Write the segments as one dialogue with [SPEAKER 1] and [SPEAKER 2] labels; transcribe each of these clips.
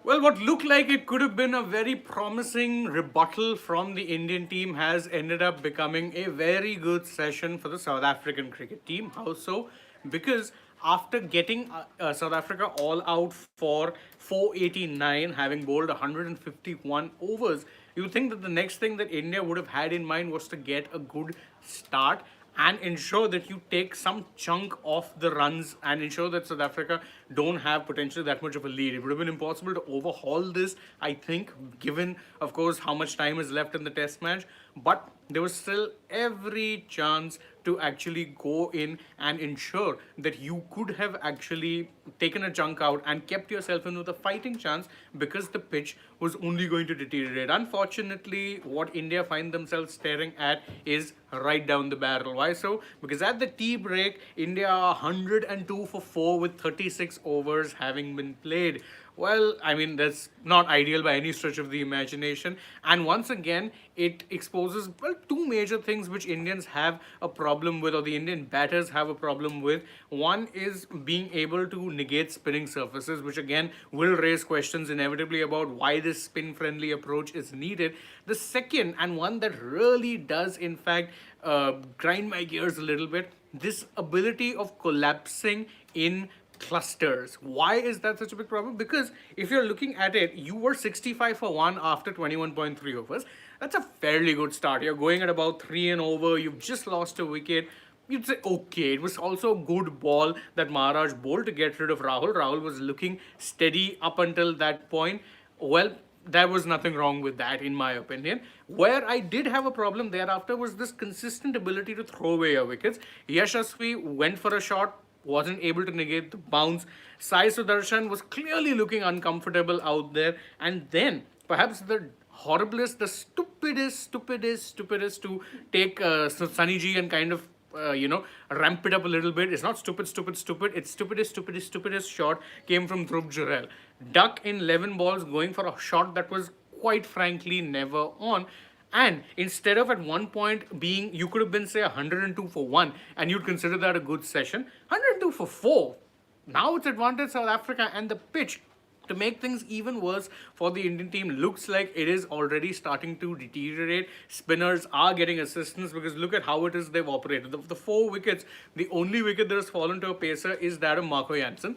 [SPEAKER 1] Well, what looked like it could have been a very promising rebuttal from the Indian team has ended up becoming a very good session for the South African cricket team. How so? Because after getting South Africa all out for 489, having bowled 151 overs, you think that the next thing that India would have had in mind was to get a good start and ensure that you take some chunk of the runs and ensure that South Africa don't have potentially that much of a lead. It would have been impossible to overhaul this, I think, given, of course, how much time is left in the test match. But there was still every chance to actually go in and ensure that you could have actually taken a chunk out and kept yourself in with a fighting chance because the pitch was only going to deteriorate. Unfortunately, what India find themselves staring at is right down the barrel. Why so? Because at the tea break, India are 102 for 4 with 36 overs having been played. Well, I mean, that's not ideal by any stretch of the imagination. And once again, it exposes, well, two major things which Indians have a problem with, or the Indian batters have a problem with. One is being able to negate spinning surfaces, which again will raise questions inevitably about why this spin friendly approach is needed. The second, and one that really does, in fact, grind my gears a little bit, this ability of collapsing in clusters. Why is that such a big problem? Because if you're looking at it, you were 65 for 1 after 21.3 overs. That's a fairly good start. You're going at about 3 and over. You've just lost a wicket. You'd say, okay, it was also a good ball that Maharaj bowled to get rid of Rahul. Rahul was looking steady up until that point. Well, there was nothing wrong with that, in my opinion. Where I did have a problem thereafter was this consistent ability to throw away your wickets. Yashasvi went for a shot, wasn't able to negate the bounce. Sai Sudarshan was clearly looking uncomfortable out there. And then, perhaps the horriblest, the stupidest to take Sunny G and kind of ramp it up a little bit. It's not stupid. It's stupidest shot came from Dhruv Jurel. Duck in 11 balls going for a shot that was quite frankly never on. And instead of at one point being, you could have been, say, 102 for 1, and you'd consider that a good session, 102 for 4. Now it's advantage South Africa, and the pitch, to make things even worse for the Indian team, looks like it is already starting to deteriorate. Spinners are getting assistance because look at how it is they've operated. The 4 wickets, the only wicket that has fallen to a pacer is that of Marco Jansen.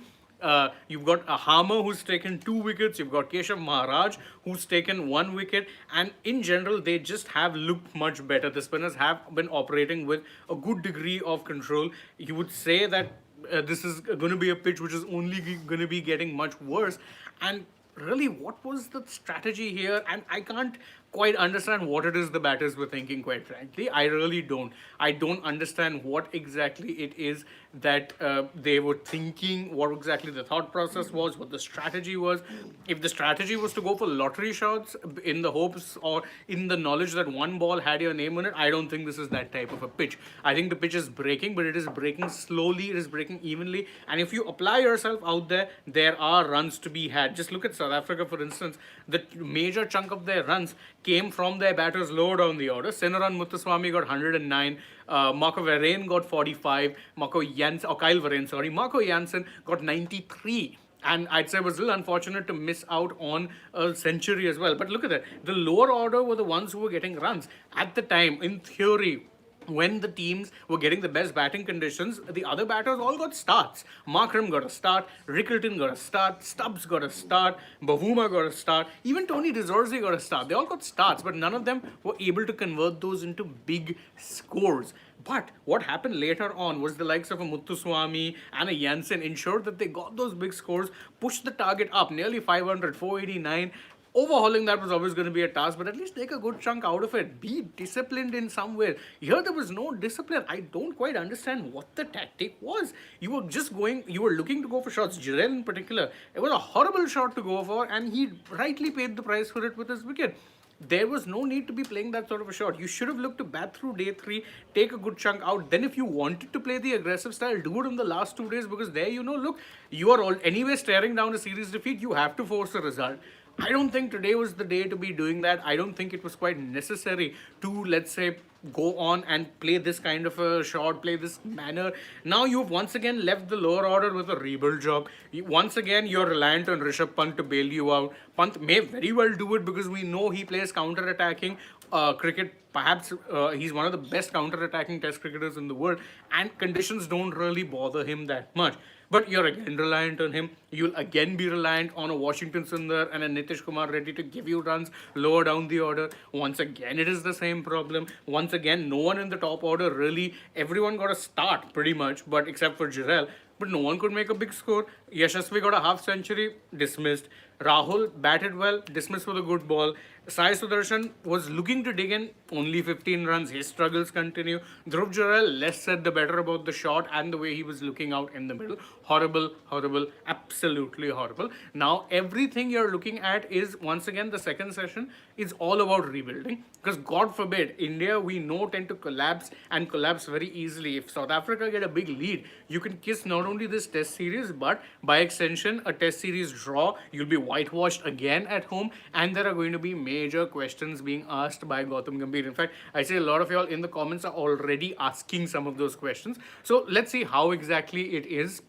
[SPEAKER 1] You've got a Hammer who's taken 2 wickets. You've got Keshav Maharaj who's taken 1 wicket. And in general, they just have looked much better. The spinners have been operating with a good degree of control. You would say that this is going to be a pitch which is only going to be getting much worse. And really, what was the strategy here? And I can't quite understand what it is the batters were thinking, quite frankly. I really don't. I don't understand what exactly it is that they were thinking, what exactly the thought process was, what the strategy was. If the strategy was to go for lottery shots in the hopes or in the knowledge that one ball had your name on it, I don't think this is that type of a pitch. I think the pitch is breaking, but it is breaking slowly, it is breaking evenly. And if you apply yourself out there, there are runs to be had. Just look at South Africa, for instance. The major chunk of their runs came from their batters lower down the order. Senaran Muthuswamy got 109. Marco Varane got 45. Marco Jansen got 93. And I'd say it was a little unfortunate to miss out on a century as well. But look at that. The lower order were the ones who were getting runs. At the time, in theory, when the teams were getting the best batting conditions, the other batters all got starts. Markram got a start, Rickleton got a start, Stubbs got a start, Bavuma got a start, even Tony DeZorzi got a start. They all got starts, but none of them were able to convert those into big scores. But what happened later on was the likes of a Muthuswamy and a Jansen ensured that they got those big scores, pushed the target up nearly 500, 489. Overhauling that was always going to be a task, but at least take a good chunk out of it. Be disciplined in some way. Here there was no discipline. I don't quite understand what the tactic was. You were just going, you were looking to go for shots. Jirel in particular, it was a horrible shot to go for, and he rightly paid the price for it with his wicket. There was no need to be playing that sort of a shot. You should have looked to bat through day 3, take a good chunk out. Then if you wanted to play the aggressive style, do it in the last 2 days, because there, look, you are all anyway staring down a series defeat. You have to force a result. I don't think today was the day to be doing that. I don't think it was quite necessary to, let's say, go on and play this kind of a shot, play this manner. Now you've once again left the lower order with a rebuild job. Once again, you're reliant on Rishabh Pant to bail you out. Pant may very well do it because we know he plays counter-attacking cricket. Perhaps he's one of the best counter-attacking test cricketers in the world, and conditions don't really bother him that much. But you're again reliant on him. You'll again be reliant on a Washington Sundar and a Nitish Kumar ready to give you runs lower down the order. Once again, it is the same problem. Once again, no one in the top order really, everyone got a start pretty much, but except for Jarrell. But no one could make a big score. Yashasvi got a half century, dismissed. Rahul batted well, dismissed with a good ball. Sai Sudarshan was looking to dig in, only 15 runs. His struggles continue. Dhruv Jurel, less said the better about the shot and the way he was looking out in the middle. Horrible, horrible, absolutely horrible. Now, everything you're looking at is, once again, the second session is all about rebuilding. Because God forbid, India, we know, tend to collapse and collapse very easily. If South Africa get a big lead, you can kiss not only this test series, but by extension, a test series draw. You'll be whitewashed again at home, and there are going to be major questions being asked by Gautam Gambhir. In fact, I see a lot of y'all in the comments are already asking some of those questions. So let's see how exactly it is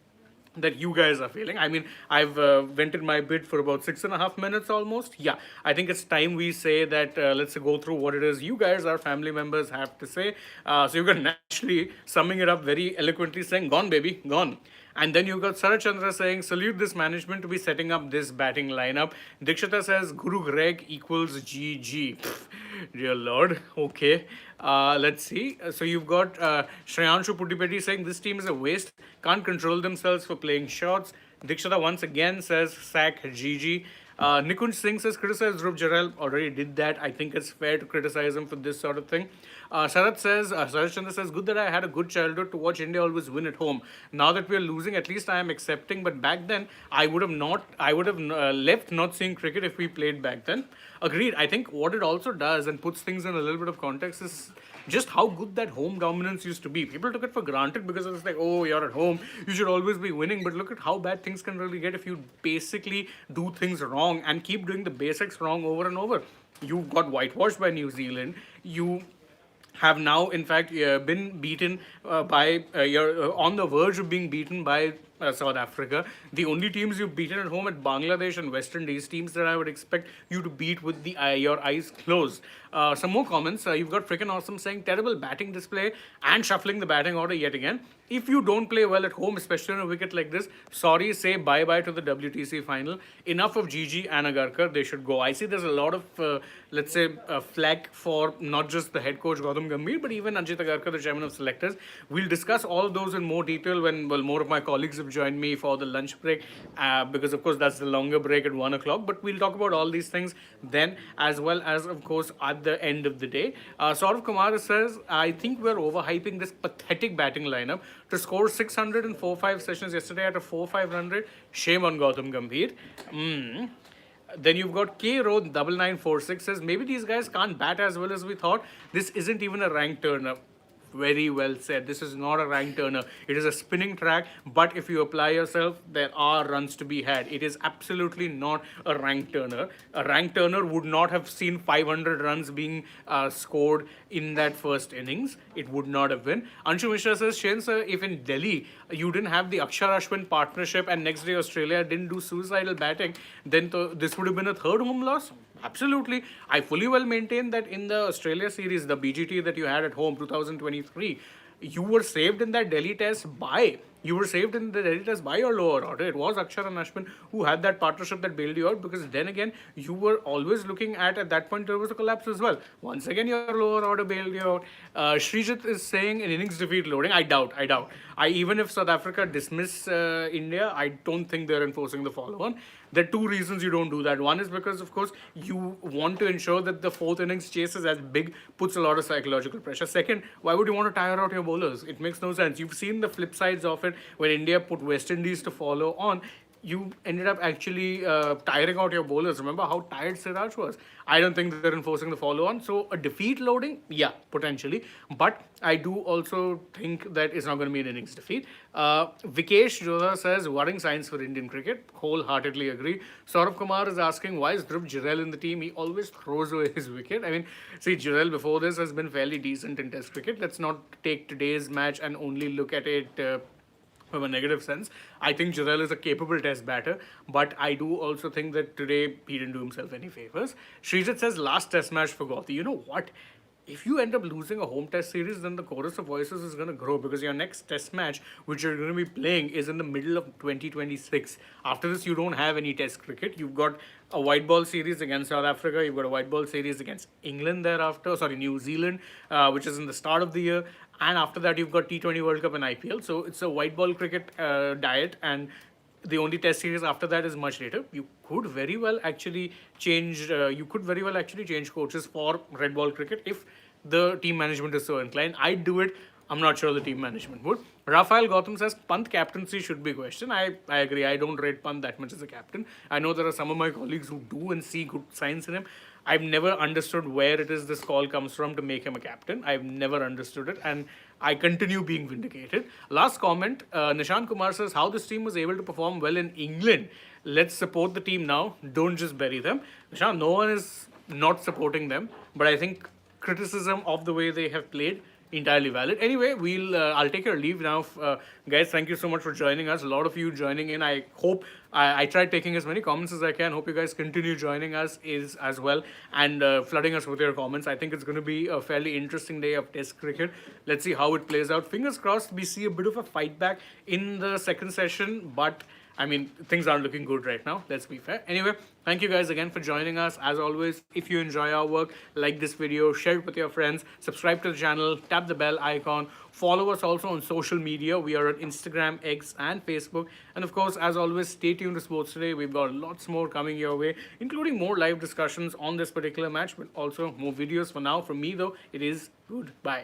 [SPEAKER 1] that you guys are feeling. I mean, I've vented my bit for about 6.5 minutes almost. Yeah, I think it's time we say that let's go through what it is you guys, our family members, have to say. So you can naturally summing it up very eloquently saying, gone baby, gone. And then you've got Sarat Chandra saying, salute this management to be setting up this batting lineup. Dikshita says, Guru Greg equals GG. Dear Lord. Okay. Let's see. So you've got Shreyanshu Puttipeti saying, this team is a waste. Can't control themselves for playing shots. Dikshita once again says, sack GG. Nikunj Singh says, criticize Dhruv Jarrell. Already did that. I think it's fair to criticize him for this sort of thing. Sarat Chandra says, good that I had a good childhood to watch India always win at home. Now that we are losing, at least I am accepting. But back then, I would have left not seeing cricket if we played back then. Agreed. I think what it also does and puts things in a little bit of context is just how good that home dominance used to be. People took it for granted because it was like, oh, you're at home, you should always be winning. But look at how bad things can really get if you basically do things wrong and keep doing the basics wrong over and over. You got whitewashed by New Zealand. You have now, in fact, been beaten you're on the verge of being beaten by South Africa. The only teams you've beaten at home at Bangladesh and West Indies, teams that I would expect you to beat with your eyes closed. Some more comments. You've got Freaking Awesome saying, terrible batting display and shuffling the batting order yet again. If you don't play well at home, especially on a wicket like this, sorry, say bye-bye to the WTC final. Enough of Gigi and Agarkar, they should go. I see there's a lot of, let's say, flack for not just the head coach Gautam Gambhir, but even Ajit Agarkar, the chairman of selectors. We'll discuss all of those in more detail when, well, more of my colleagues have joined me for the lunch break, because, of course, that's the longer break at 1 o'clock. But we'll talk about all these things then, as well as, of course, at the end of the day. Saurav Kumar says, I think we're overhyping this pathetic batting lineup. To score 600 in 4-5 sessions yesterday at a 4-5 run rate, shame on Gautam Gambhir. Then you've got K Road 9946 says, maybe these guys can't bat as well as we thought. This isn't even a rank turner. Very well said. This is not a rank turner. It is a spinning track, but if you apply yourself, there are runs to be had. It is absolutely not a rank turner. A rank turner would not have seen 500 runs being scored in that first innings. It would not have been. Anshu Mishra says, Shain sir, if in Delhi you didn't have the Akshar Ashwin partnership and next day Australia didn't do suicidal batting, then this would have been a third home loss. Absolutely. I fully well maintain that in the Australia series, the BGT that you had at home, 2023, you were saved in that Delhi test by your lower order. It was Akshar and Ashwin who had that partnership that bailed you out, because then again, you were always looking at that point, there was a collapse as well. Once again, your lower order bailed you out. Srijit is saying an innings defeat loading. I doubt. Even if South Africa dismiss India, I don't think they're enforcing the follow-on. There are two reasons you don't do that. One is because, of course, you want to ensure that the fourth innings chase is as big, puts a lot of psychological pressure. Second, why would you want to tire out your bowlers? It makes no sense. You've seen the flip sides of it when India put West Indies to follow on. you ended up actually tiring out your bowlers. Remember how tired Siraj was? I don't think they're enforcing the follow on. So a defeat loading, yeah, potentially. But I do also think that it's not going to be an innings defeat. Vikesh Jodha says, worrying signs for Indian cricket. Wholeheartedly agree. Saurabh Kumar is asking, why is Dhruv Jurel in the team? He always throws away his wicket. I mean, see, Jurel before this has been fairly decent in Test cricket. Let's not take today's match and only look at it. From a negative sense, I think Jurel is a capable test batter, but I do also think that today he didn't do himself any favors. Srijit says last test match for Gauti. You know what? If you end up losing a home test series, then the chorus of voices is going to grow because your next test match, which you're going to be playing, is in the middle of 2026. After this, you don't have any test cricket. You've got a white ball series against South Africa. You've got a white ball series against England thereafter. Sorry, New Zealand, which is in the start of the year. And after that, you've got T20 World Cup and IPL. So it's a white ball cricket diet, and the only test series after that is much later. You could very well actually change. You could very well actually change coaches for red ball cricket if the team management is so inclined. I'd do it. I'm not sure the team management would. Rafael Gautam says Pant captaincy should be questioned. I agree. I don't rate Pant that much as a captain. I know there are some of my colleagues who do and see good signs in him. I've never understood where it is this call comes from to make him a captain. I've never understood it, and I continue being vindicated. Last comment, Nishan Kumar says, how this team was able to perform well in England. Let's support the team now. Don't just bury them. Nishan, no one is not supporting them, but I think criticism of the way they have played entirely valid. Anyway, I'll take your leave now. Guys, thank you so much for joining us. A lot of you joining in. I hope I tried taking as many comments as I can. Hope you guys continue joining us as well and flooding us with your comments. I think it's going to be a fairly interesting day of Test cricket. Let's see how it plays out. Fingers crossed we see a bit of a fight back in the second session, but I mean, things aren't looking good right now. Let's be fair. Anyway, thank you guys again for joining us. As always, if you enjoy our work, like this video, share it with your friends, subscribe to the channel, tap the bell icon, follow us also on social media. We are on Instagram, X, and Facebook. And of course, as always, stay tuned to Sports Today. We've got lots more coming your way, including more live discussions on this particular match, but also more videos. For now, from me though, it is goodbye.